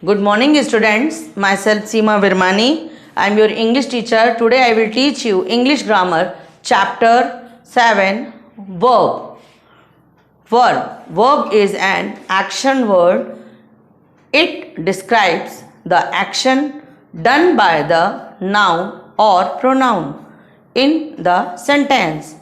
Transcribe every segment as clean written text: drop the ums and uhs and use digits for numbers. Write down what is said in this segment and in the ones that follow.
Good morning, students. Myself Seema Virmani. I am your English teacher. Today I will teach you English grammar, chapter 7, verb. Verb is an action word. It describes the action done by the noun or pronoun in the sentence.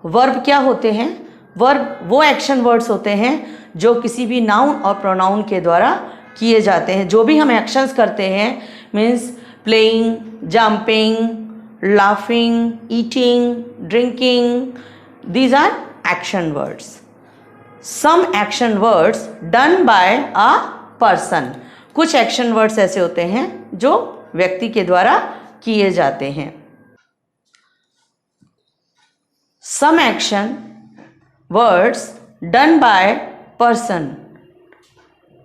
Verb क्या होते हैं? Verb वो action words होते हैं जो किसी भी noun और प्रोनाउन के द्वारा किए जाते हैं. जो भी हम एक्शंस करते हैं means playing, jumping, laughing, eating, drinking, these are action words. Some action words done by a person. कुछ एक्शन वर्ड्स ऐसे होते हैं जो व्यक्ति के द्वारा किए जाते हैं. Some action words done by person: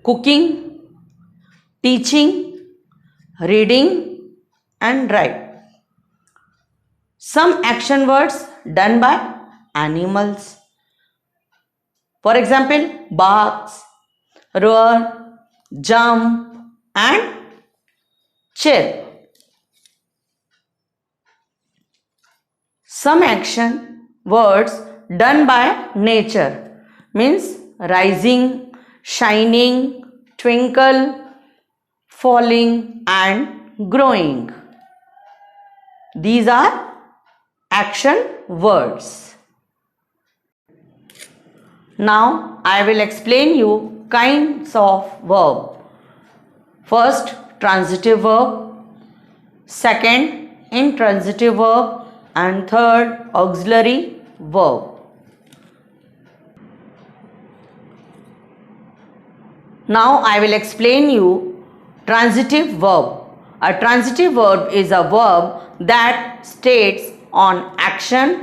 cooking, teaching, reading and write. Some action words done by animals. For example, barks, roar, jump and chirp. Some action words done by nature means rising, shining, twinkle, falling and growing. These are action words. Now I will explain you kinds of verb. First, transitive verb. Second, intransitive verb. And third, auxiliary verb. Now I will explain you transitive verb. A transitive verb is a verb that states on action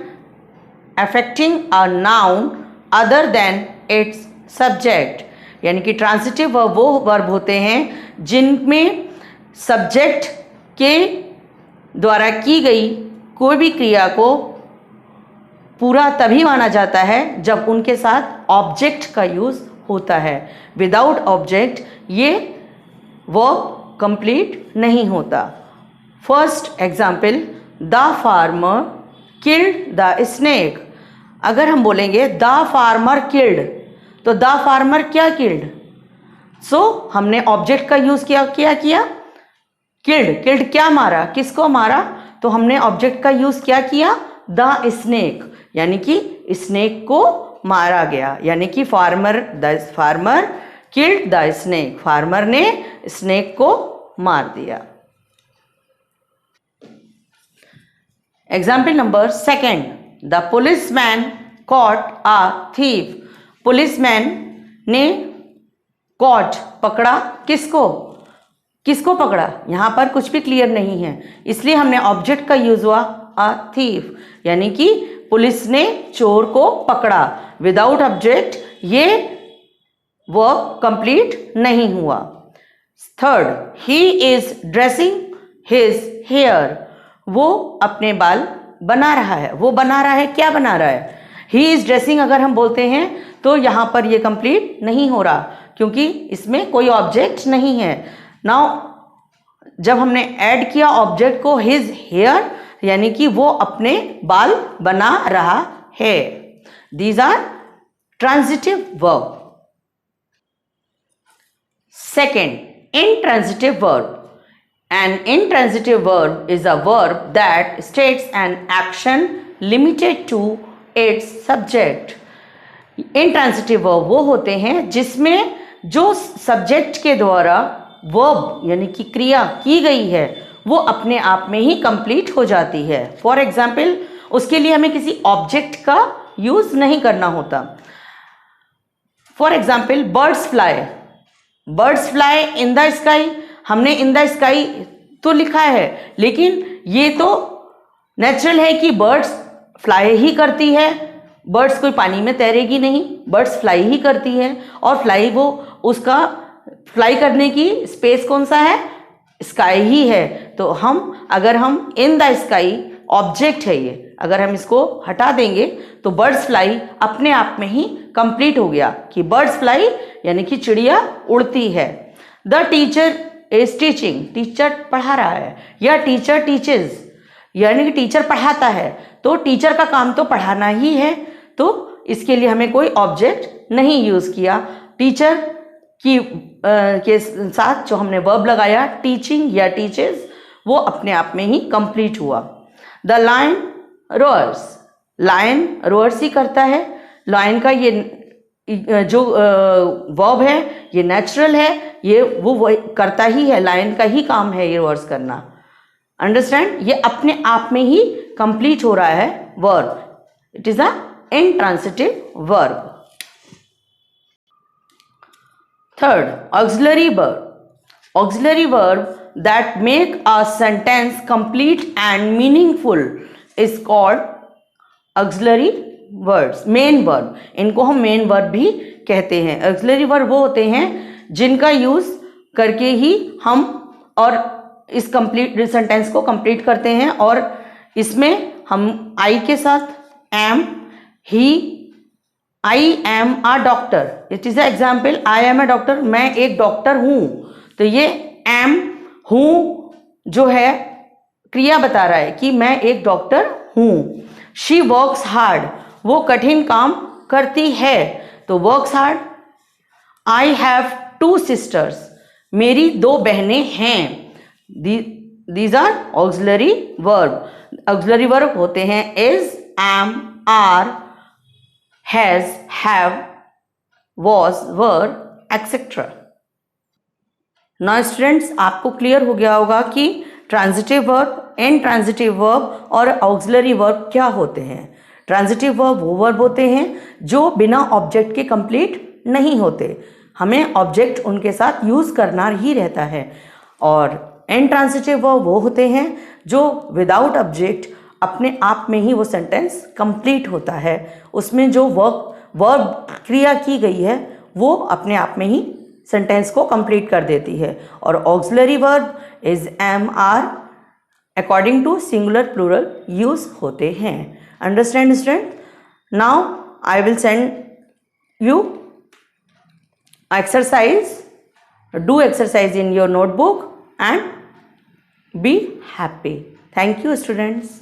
affecting a noun other than its subject. यानी कि transitive verb वो verb होते हैं जिनमें subject के द्वारा की गई कोई भी क्रिया को पूरा तभी माना जाता है जब उनके साथ ऑब्जेक्ट का यूज होता है. विदाउट ऑब्जेक्ट ये वर्ब कंप्लीट नहीं होता. First example, the farmer killed the snake. अगर हम बोलेंगे द फार्मर किल्ड, तो द फार्मर क्या किल्ड? हमने ऑब्जेक्ट का यूज किया किल्ड क्या मारा, किसको मारा? तो हमने ऑब्जेक्ट का यूज क्या किया? द स्नेक, यानी कि स्नेक को मारा गया. यानी कि the farmer killed the snake. Farmer ने स्नेक को मार दिया. Example number second, the policeman caught a thief. Policeman ने कॉट पकड़ा, किसको पकड़ा? यहां पर कुछ भी क्लियर नहीं है, इसलिए हमने ऑब्जेक्ट का यूज हुआ अ थीफ, यानी कि पुलिस ने चोर को पकड़ा. विदाउट ऑब्जेक्ट ये वर्ब कंप्लीट नहीं हुआ. Third, he is dressing his hair. वो अपने बाल बना रहा है. वो बना रहा है, क्या बना रहा है? ही इज ड्रेसिंग अगर हम बोलते हैं तो यहां पर ये कंप्लीट नहीं हो रहा क्योंकि इसमें कोई ऑब्जेक्ट नहीं है. नाउ जब हमने ऐड किया ऑब्जेक्ट को हिज हेयर, यानी कि वो अपने बाल बना रहा है. These are transitive verb. Second, intransitive verb. An intransitive verb is a verb that states an action limited to its subject. intransitive verb वो होते हैं जिसमें जो सब्जेक्ट के द्वारा वर्ब यानी कि क्रिया की गई है वो अपने आप में ही कंप्लीट हो जाती है. फॉर एग्जाम्पल, उसके लिए हमें किसी ऑब्जेक्ट का यूज नहीं करना होता. For example, birds fly in the sky. हमने इन द स्काई तो लिखा है, लेकिन ये तो नेचुरल है कि बर्ड्स फ्लाई ही करती है. बर्ड्स कोई पानी में तैरेगी नहीं, बर्ड्स फ्लाई ही करती है. और फ्लाई वो उसका फ्लाई करने की स्पेस कौन सा है? स्काई ही है. तो अगर हम इन द स्काई ऑब्जेक्ट है ये, अगर हम इसको हटा देंगे तो बर्ड्स फ्लाई अपने आप में ही कंप्लीट हो गया कि बर्ड्स फ्लाई यानी कि चिड़िया उड़ती है. The teacher is teaching, teacher पढ़ा रहा है, या टीचर टीचेज यानी कि टीचर पढ़ाता है, तो टीचर का काम तो पढ़ाना ही है, तो इसके लिए हमें कोई ऑब्जेक्ट नहीं यूज किया। टीचर की के साथ जो हमने वर्ब लगाया टीचिंग या टीचेज, वो अपने आप में ही कंप्लीट हुआ। The lion roars, lion roars ही करता है, लायन का ये जो वर्ब है ये नेचुरल है, ये वो करता ही है, लायन का ही काम है ये रोअर्स करना। अंडरस्टैंड, ये अपने आप में ही कंप्लीट हो रहा है verb, it is a intransitive verb. Third, auxiliary verb, auxiliary verb that make a sentence complete and meaningful is called auxiliary words, main verb, इनको हम मेन वर्ब भी कहते हैं। auxiliary verb वो होते हैं जिनका यूज करके ही हम और इस कंप्लीट सेंटेंस को कंप्लीट करते हैं, और इसमें हम आई के साथ am, he, I am a doctor, it is example, I am a doctor, मैं एक डॉक्टर हूं, तो ये एम हूं जो है क्रिया बता रहा है कि मैं एक डॉक्टर हूं। शी वर्क्स हार्ड, वो कठिन काम करती है, तो works hard. I have 2 sisters, मेरी 2 बहनें हैं। These are auxiliary verb. Auxiliary verb होते हैं is, am, are, has, have, was, were, etcetera. Now students, आपको क्लियर हो गया होगा कि ट्रांजिटिव वर्ब, इनट्रांजिटिव वर्ब और ऑक्सिलरी वर्ब क्या होते हैं। ट्रांजिटिव वर्ब वो वर्ब होते हैं जो बिना ऑब्जेक्ट के कंप्लीट नहीं होते, हमें ऑब्जेक्ट उनके साथ यूज करना ही रहता है। और इनट्रांजिटिव वर्ब वो होते हैं जो विदाउट ऑब्जेक्ट अपने आप में ही वो सेंटेंस कंप्लीट होता है, उसमें जो वर्ब क्रिया की गई है वो अपने आप में ही सेंटेंस को कंप्लीट कर देती है। और auxiliary verb is, am, are according to singular plural use होते हैं। Understand student? Now I will send you exercise, do exercise in your notebook and be happy. Thank you students.